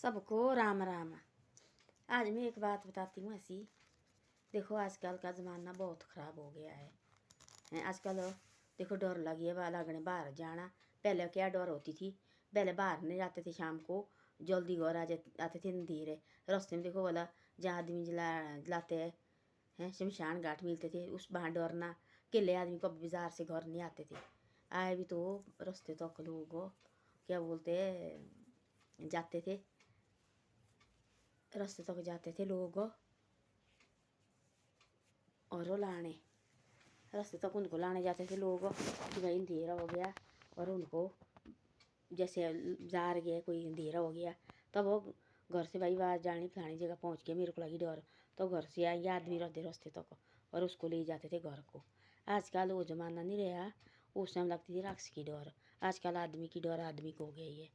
सबको राम राम। आज मैं एक बात बताती हूँ ऐसी। देखो आजकल का ज़माना बहुत ख़राब हो गया है। आजकल देखो डर लगी है लगने बाहर जाना। पहले क्या डर होती थी, पहले बाहर नहीं जाते थे, शाम को जल्दी घर आते थे धीरे। रास्ते में देखो वाला जहाँ आदमी जलाते हैं शमशान घाट मिलते थे, उस वहाँ डरना। अकेले आदमी को बाजार से घर नहीं आते थे। आए भी तो रास्ते तक लोग क्या बोलते जाते थे, रास्ते तक जाते थे लोग और वो लाने रास्ते तक उनको लाने जाते थे लोग कि भाई अंधेरा हो गया। और उनको जैसे जार गए कोई अंधेरा हो गया तब वो घर से भाई बाहर जानी फलानी जगह पहुंच के मेरे को लगी डर, तो घर से आई आदमी रहते रास्ते तक और उसको ले जाते थे घर को। आजकल वो ज़माना नहीं रहा। उस टाइम लगती थी राक्षस की डर, आजकल आदमी की डर आदमी को हो गई है।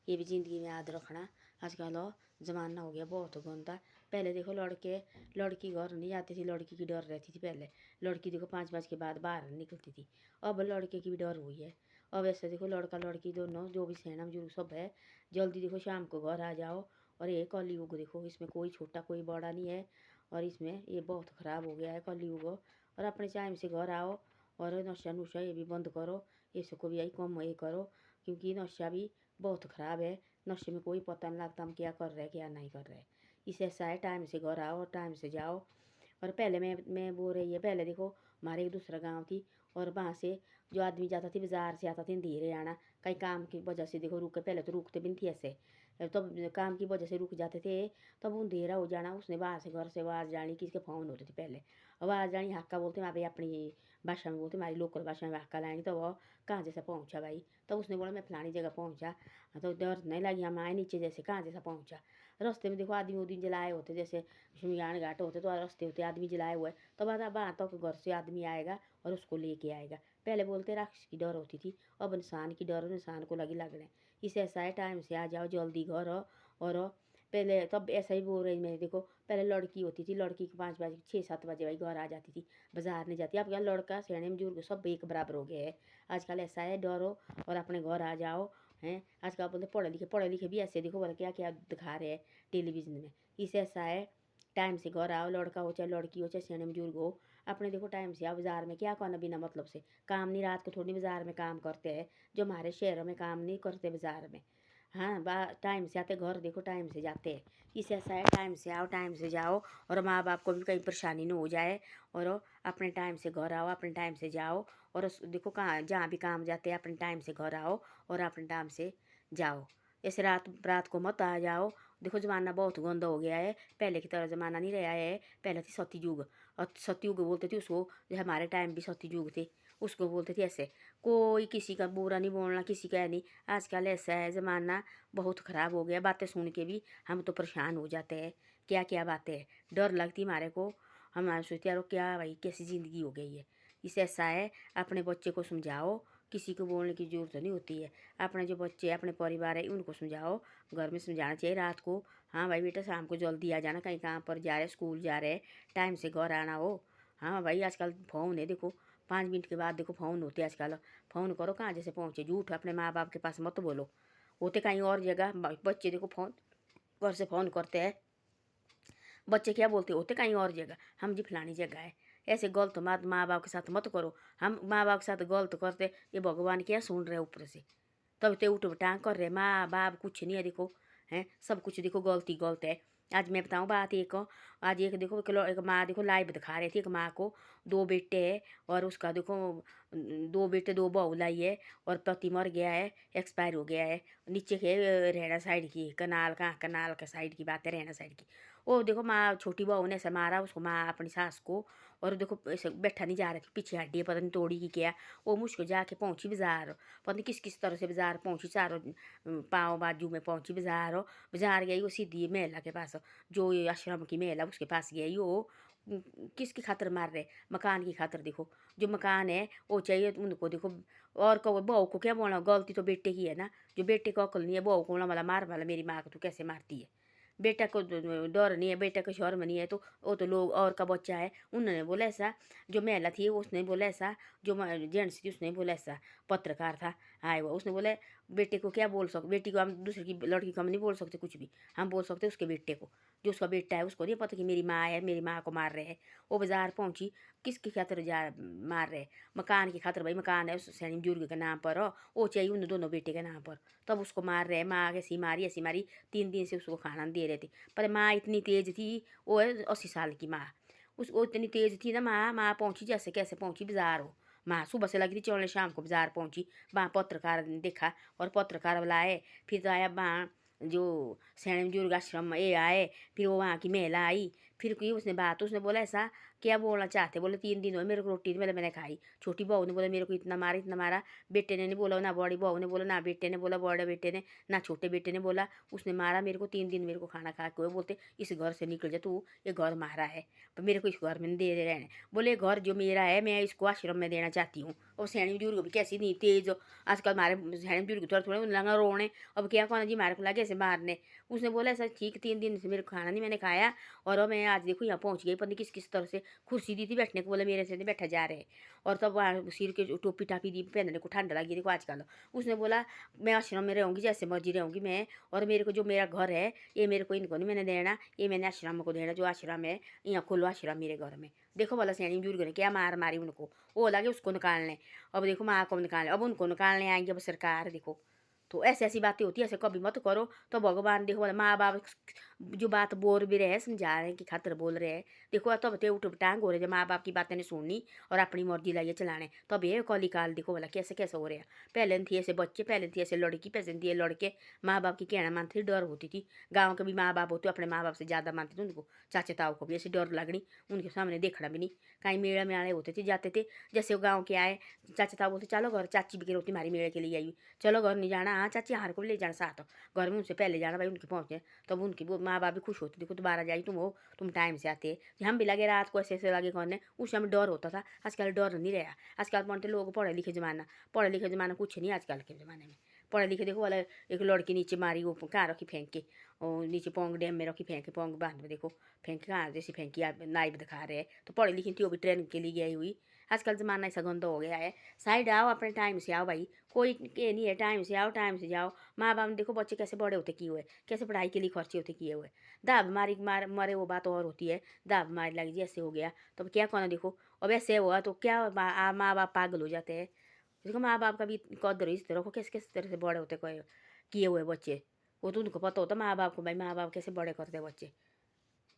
ये भी ज़िंदगी में याद रखना। आजकल ज़माना हो गया बहुत गंदा। पहले देखो लड़की घर नहीं जाती थी, लड़की की डर रहती थी। पहले लड़की देखो 5 बजे के बाद बाहर निकलती थी, अब लड़के की भी डर हुई है। अब ऐसे देखो लड़का लड़की दोनों जो भी सेना बुजुर्ग सब है, जल्दी देखो शाम को घर आ जाओ। और ये कलयुग देखो, इसमें कोई छोटा कोई बड़ा नहीं है। और इसमें ये बहुत ख़राब हो गया है कलयुग। और अपने टाइम से घर आओ और नशा नुशा ये भी बंद करो, इसको भी यही कम ये करो, क्योंकि नशा भी बहुत ख़राब है। नशे में कोई पता नहीं लगता हम क्या कर रहे हैं क्या नहीं कर रहे। इससे ऐसा है टाइम से घर आओ और टाइम से जाओ। और पहले मैं बोल रही है, पहले देखो हमारे एक दूसरा गांव थी और वहाँ से जो आदमी जाता थी बाजार से आता था धीरे आना, कहीं काम की वजह से देखो रुक, पहले तो रुकते भी नहीं थे ऐसे, तब काम की वजह से रुक जाते थे। तब अंधेरा हो जाना, उसने बाहर से घर से आवाज़ जानी, किसके फ़ोन होते थे पहले, आवाज़ जानी हक्का बोलते वहाँ पे अपनी भाषा में बोलते, हमारी लोकल भाषा में हक्का लाएंगे। तो वह कहाँ जैसा पहुँचा भाई, तो उसने बोला मैं फलानी जगह पहुँचा। तो डर नहीं लगी, हम आए नीचे जैसे कहाँ जैसा पहुँचा। रास्ते में देखो आदमी उदमी जलाए होते, जैसे शमशान घाट होते तो रास्ते होते आदमी जलाए हुए, तो बाद वहाँ तक घर से आदमी आएगा और उसको लेके आएगा। पहले बोलते राक्षस की डर होती थी, अब इंसान की डर इंसान को लगी लगने। इसे ऐसा है टाइम से आ जाओ जल्दी घर। और पहले तब ऐसा ही बोल रही मैं, देखो पहले लड़की होती थी, लड़की को 5 बजे 6-7 बजे भाई घर आ जाती थी, बाजार नहीं जाती। अब क्या लड़का सियाने बुजुर्ग सब एक बराबर हो गए हैं। आजकल ऐसा है डरो और अपने घर आ जाओ हैं। आजकल बोलते पढ़े लिखे भी ऐसे देखो बोले क्या क्या दिखा रहे हैं टेलीविज़न में। इसे ऐसा है टाइम से घर आओ, लड़का हो चाहे लड़की हो चाहे सियाने बुजुर्ग हो, अपने देखो टाइम से आओ। बाजार में क्या करना बिना मतलब से, काम नहीं, रात को थोड़ी बाजार में काम करते हैं, जो हमारे शहरों में काम नहीं करते बाजार में। हाँ टाइम से आते घर, देखो टाइम से जाते हैं। इसे ऐसा है टाइम से आओ टाइम से जाओ और माँ बाप को भी कहीं परेशानी न हो जाए। और अपने टाइम से घर आओ अपने टाइम से जाओ। और देखो कहाँ जहाँ भी काम जाते हैं अपने टाइम से घर आओ और अपने टाइम से जाओ। ऐसे रात रात को मत आ जाओ। देखो ज़माना बहुत गंदा हो गया है, पहले की तरह ज़माना नहीं रहा है। पहले थी सतयुग, और सतयुग बोलते थे उसको, जो हमारे टाइम भी सतयुग थे उसको बोलते थे ऐसे। कोई किसी का बुरा नहीं बोलना, किसी का नहीं। आजकल ऐसा है ज़माना बहुत ख़राब हो गया, बातें सुन के भी हम तो परेशान हो जाते हैं। क्या क्या बातें हैं, डर लगती हमारे को। हमारे सोचते यारो क्या भाई कैसी ज़िंदगी हो गई है। इसे ऐसा है अपने बच्चे को समझाओ, किसी को बोलने की ज़रूरत नहीं होती है। अपने जो बच्चे अपने परिवार है उनको समझाओ, घर में समझाना चाहिए रात को। हाँ भाई बेटा शाम को जल्दी आ जाना, कहीं काम पर जा रहे स्कूल जा रहे टाइम से घर आना हो। हाँ भाई आजकल फ़ोन है देखो, 5 मिनट के बाद देखो फ़ोन होते आजकल। फ़ोन करो कहाँ जैसे पहुँचे, झूठ अपने माँ बाप के पास मत बोलो, होते कहीं और जगह। बच्चे देखो फ़ोन घर से फ़ोन करते हैं, बच्चे क्या बोलते होते कहीं और जगह, हम जी फलानी जगह है। ऐसे गलत बात माँ बाप के साथ मत करो। हम माँ बाप के साथ गलत करते, ये भगवान क्या सुन रहे ऊपर से, तब ते उठ टांग कर रहे। माँ बाप कुछ नहीं है देखो, हैं सब कुछ देखो गलती गलत है। आज मैं बताऊँ बात एक, आज एक देखो एक माँ देखो लाइव दिखा रही थी, एक माँ को 2 बेटे है और उसका देखो 2 बेटे 2 बहू लाई है और पति मर गया है, एक्सपायर हो गया है। नीचे के रहना साइड की, कनाल का कनाल का साइड की बात है, रहना साइड की। वो देखो माँ छोटी बहू ने ऐसे मारा उसको, माँ अपनी सास को। और देखो ऐसे बैठा नहीं जा रही थी, पीछे हड्डी पता नहीं तोड़ी की क्या। वो मुश्किल जाके पहुँची बाजार, पता नहीं किस तरह से बाजार पहुँची, चारों पाँव बाजू में पहुँची बाजार। बाजार गई वो सीधी महिला के पास, जो ये आश्रम की महिला उसके पास गई। वो किसकी खातर मार रहे, मकान की खातर। देखो जो मकान है वो चाहिए उनको देखो। और कहो बहू को क्या बोलना, गलती तो बेटे की है ना। जो बेटे को अकल नहीं है बहू को बोला मला मार, वाला मेरी माँ को तू कैसे मारती है। बेटा को डर नहीं है, बेटा को शर्म नहीं है, तो वो तो लोग और का बच्चा है। उन्होंने बोला ऐसा, जो महिला थी उसने बोला ऐसा, जो जेंट्स थी उसने बोला ऐसा, पत्रकार था। आए हुआ। उसने बोला बेटे को क्या बोल सकते, बेटी को हम दूसरे की लड़की को हम नहीं बोल सकते कुछ भी, हम बोल सकते उसके बेटे को, जो उसका बेटा है उसको नहीं पता कि मेरी माँ है, मेरी माँ को मार रहे हैं। वो बाजार पहुंची, किसकी खातर जा मार रहे, मकान की खातर, भाई मकान है उस सैनी बुजुर्ग के नाम पर हो, वो चाहिए उन दोनों बेटे के नाम पर, तब उसको मार रहे। माँ ऐसी मारी 3 दिन से उसको खाना नहीं दे रहे थे। पर माँ इतनी तेज थी, वो है 80 साल की माँ, उस वो इतनी तेज थी ना माँ, माँ पहुंची जैसे कैसे पहुंची बाजार हो। माँ सुबह से लगी थी चलने, शाम को बाजार पहुंची। वहाँ पत्रकार ने देखा और पत्रकार वाला आए, फिर तो आया वहाँ जो सैनी बुजुर्ग आश्रम में ये आए, फिर वो वहाँ की महिला आई, फिर की उसने बात, उसने बोला ऐसा क्या बोलना चाहते, बोले 3 दिन हुए मेरे को रोटी नहीं, मैंने खाई। छोटी बहू ने बोला मेरे को इतना मारा इतना मारा, बेटे ने नहीं बोला, ना बड़ी बहू ने बोला, ना बेटे ने बोला, बड़े बेटे ने ना छोटे बेटे ने बोला, उसने मारा मेरे को 3 दिन, मेरे को खाना खा के। वो बोलते इस घर से निकल जा तू, ये घर मारा है, पर मेरे को इस घर में नहीं दे रहे हैं। बोले घर जो मेरा है मैं इसको आश्रम में देना चाहती हूँ। और सैनी बुजुर्ग भी कैसी नहीं तेज, आजकल हमारे सैनी बुजुर्ग थोड़ा थोड़ा लगा रोने, अब क्या कहना जी हमारे को लगे ऐसे मारने। उसने बोला ऐसा ठीक 3 दिन से मेरे को खाना नहीं मैंने खाया, और मैं आज देखो यहाँ पहुँच गई, पता नहीं किस तरह से कुर्सी दी थी बैठने को, बोला मेरे से नहीं बैठा जा रहे। और तब वहाँ सिर के टोपी टापी दी पहनने को, ठंड लगी देखो आजकल। उसने बोला मैं आश्रम में रहूँगी जैसे मर्जी रहूँगी मैं, और मेरे को जो मेरा घर है ये मेरे को इनको नहीं मैंने देना, ये मैंने आश्रम को देना, जो आश्रम है यहाँ खोलो आश्रम मेरे घर में। देखो वाला सैनी बुजुर्ग ने क्या मार मारी उनको, वो लगे उसको निकालने। अब देखो माँ को निकालने, अब उनको निकालने आएंगे अब सरकार। देखो तो ऐसी ऐसी बातें होती है, ऐसे कभी मत करो। तो भगवान देखो वाला माँ बाप जो बात बोल भी रहे हैं, समझा रहे हैं कि खातर बोल रहे हैं। देखो तब तो उठ टांग हो रहे जब माँ बाप की बातें नहीं सुननी और अपनी मर्जी लाइए चलाने, तब ये कौली काल देखो वाला कैसे कैसे हो रहे हैं। पहले थी ऐसे बच्चे, पहले थी ऐसे लड़की, पहले थी लड़के, माँ बाप की कहना मानती थी, डर होती थी। गाँव के भी माँ बाप होते अपने माँ बाप से ज़्यादा मानते थे उनको, चाचे ताऊ को भी ऐसे डर लगनी, उनके सामने देखना भी नहीं। कहीं मेड़ा में आने होते थे जाते थे, जैसे वो गाँव के आए चाचा ताऊ बोलते चलो घर, चाची भी रोटी हमारी मेड़े के लिए आई, चलो घर नहीं जाना, हाँ चाची हार को भी ले जाना साथ, घर में उनसे पहले जाना भाई उनके पहुँचे, तब उनकी माँ बाप भी खुश होते, देखो दोबारा जाई तुम हो, तुम टाइम से आते। हम भी लगे रात को ऐसे ऐसे लगे करने, उस समय डर होता था, आजकल डर नहीं रहा। आजकल पढ़ते लोग पढ़े लिखे ज़माना, पढ़े लिखे ज़माना कुछ नहीं आजकल के ज़माने में। पढ़े लिखे देखो वाला एक लड़की नीचे मारी, वो कहाँ रखी फेंक के, और नीचे पोंग डैम में रखी फेंक के, पोंग बांध में देखो फेंक के, कहाँ जैसी फेंकी नाइब दिखा रहे हैं। तो पढ़ी लिखी थी वो भी ट्रेनिंग के लिए गई हुई। आजकल ज़माना ऐसा गंदा हो गया है। साइड आओ, अपने टाइम से आओ भाई, कोई ये नहीं है, टाइम से आओ टाइम से जाओ। माँ बाप देखो बच्चे कैसे बड़े होते किए हुए, कैसे पढ़ाई के लिए खर्चे होते किए हुए। दाब मारी मरे वो बात और होती है, दाब मारी लगी जी ऐसे हो गया तो क्या कहना। देखो अब ऐसे हुआ तो क्या माँ बाप पागल हो जाते हैं। देखो माँ बाप का भी कदर इस तरह को, कैसे कैसे तरह से बड़े होते कोई किए हुए बच्चे, वो तो उनको पता होता माँ बाप को, भाई माँ बाप कैसे बड़े करते हैं बच्चे।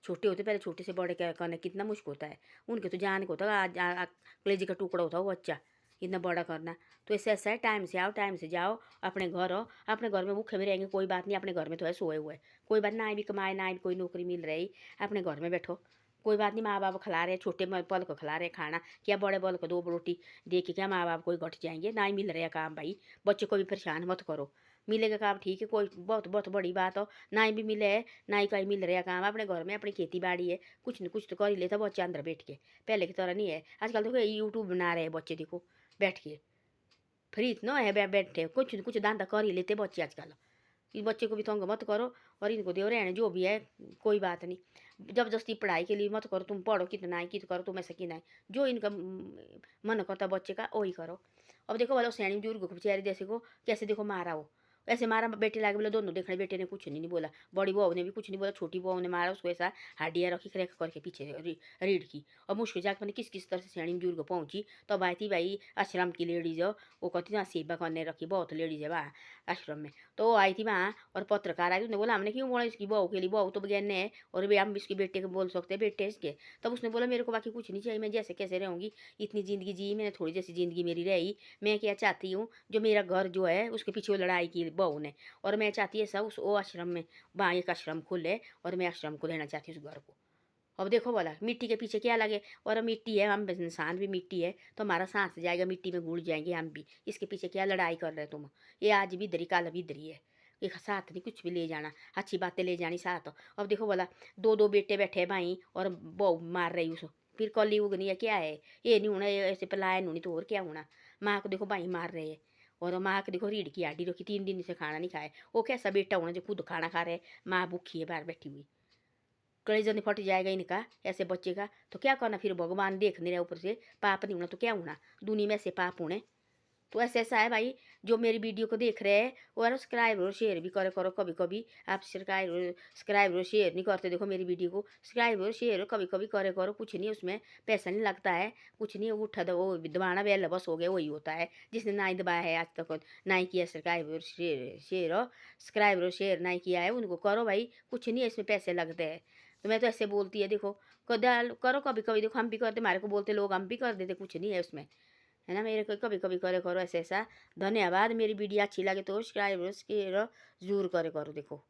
छोटे होते पहले छोटे से बड़े क्या करना कितना मुश्किल होता है, उनके तो जान को होता है आज कलेजे का टुकड़ा होता है वो बच्चा, इतना बड़ा करना। तो ऐसे ऐसा है, टाइम से आओ टाइम से जाओ, अपने घर हो, अपने घर में भूखे में रहेंगे कोई बात नहीं, अपने घर में तो है सोए हुए, कोई बात ना भी कमाए ना भी कोई नौकरी मिल रही, अपने घर में बैठो, कोई बात नहीं। माँ बाप खिला रहे, छोटे पल को खिला रहे खाना, क्या बड़े बल को 2 रोटी दे के क्या माँ बाप कोई घट जाएंगे, ना ही मिल रहा काम भाई। बच्चे को भी परेशान मत करो, मिलेगा काम ठीक है, कोई बहुत बहुत बड़ी बात हो, ना ही भी मिले है ना ही कहीं मिल रहा काम, अपने घर में अपनी खेती बाड़ी है, कुछ न कुछ तो कर ही लेता बच्चे अंदर बैठ के। पहले की तरह नहीं है आजकल, देखो यूट्यूब बना रहे हैं बच्चे, देखो बैठ के फ्री इतना है, बैठे कुछ न कुछ धंधा कर ही लेते बच्चे आजकल। इस बच्चे को भी तंग मत करो, और इनको दे रहने जो भी है, कोई बात नहीं। जबरदस्ती पढ़ाई के लिए मत करो, तुम पढ़ो कितना है कित करो, तुम ऐसा कि नहीं, जो इनका मन करता बच्चे का वही करो। अब देखो वाला सैनी बुजुर्ग को बेचारे जैसे को कैसे देखो मारा हो, ऐसे मारा बेटे लागे बोले दोनों देखने, बेटे ने कुछ नहीं बोला, बड़ी बहू ने भी कुछ नहीं बोला, छोटी बहू ने मारा उसको ऐसा हड्डियाँ रखी रेख करके पीछे रीढ़ की। और मुश्किल जाकर मैंने किस तरह से सैनी बुजुर्ग पहुंची, तब आई थी भाई आश्रम की लेडीज हो, वो कहती ना सेवा करने रखी, बहुत लेडीज है वहाँ आश्रम में। तो वो आई थी वहाँ और पत्रकार आई, उसने बोला हमने क्यों बोला इसकी बहू के लिए, बहू तो बगैर ने है और वे हम इसके बेटे को बोल सकते हैं बेटे इसके। तब उसने बोला मेरे को बाकी कुछ नहीं चाहिए, मैं जैसे कैसे रहूँगी, इतनी ज़िंदगी जी मैंने, थोड़ी जैसी ज़िंदगी मेरी रही, मैं क्या चाहती हूँ जो मेरा घर जो है उसके पीछे वो लड़ाई की बहू ने, और मैं चाहती है सब उस वो आश्रम में वहाँ एक आश्रम खुले और मैं आश्रम को लेना चाहती हूँ उस घर को। अब देखो बोला मिट्टी के पीछे क्या लगे, और मिट्टी है, हम इंसान भी मिट्टी है, तो हमारा सांस जाएगा मिट्टी में, घुल जाएंगे हम भी, इसके पीछे क्या लड़ाई कर रहे तुम। ये आज भी इधर ही कल भी इधर ही है, एक साथ नहीं कुछ भी ले जाना, अच्छी बातें ले जानी साथ। अब देखो बोला 2 2 बेटे बैठे भाई और बहू मार रही उसको, फिर कली उगनी है क्या है, ये नहीं होना, ये ऐसे पलायन होनी तो और क्या होना। माँ को देखो भाई मार रहे हैं, और माँ को देखो रीढ़ की हड्डी रखी, 3 दिन से खाना नहीं खाए, वो कैसा बेटा होना जो खुद खाना खा रहे, माँ भूखी है बाहर बैठी हुई, कलेजा नहीं फट जाएगा इनका ऐसे बच्चे का। तो क्या करना फिर, भगवान देख नहीं रहे ऊपर से, पाप नहीं होना तो क्या होना, दुनिया में ऐसे पाप होने। तो ऐसे ऐसा है भाई, जो मेरी वीडियो को देख रहे हैं वो यार सब्सक्राइब और शेयर भी करे करो। कभी कभी आप सब्सक्राइब और शेयर नहीं करते, देखो मेरी वीडियो को सब्सक्राइब और शेयर कभी कभी करे करो, कुछ नहीं उसमें पैसा नहीं लगता है, कुछ नहीं। उठा दो वो दबाना बेल बस हो गया, वही होता है। जिसने ना ही दबाया है आज तक, ना ही किया सब्सक्राइब और सब्सक्राइब और शेयर ना ही किया है, उनको करो भाई, कुछ नहीं है इसमें पैसे लगते हैं। तो मैं तो ऐसे बोलती है, देखो करो कभी कभी, देखो हम भी करते, हमारे को बोलते लोग, हम भी कर देते, कुछ नहीं है उसमें, है ना। मेरे को कभी कभी करे करो ऐसे ऐसा। धन्यवाद। मेरी वीडियो अच्छी लगे तो सब्सक्राइब जरूर करे करो। देखो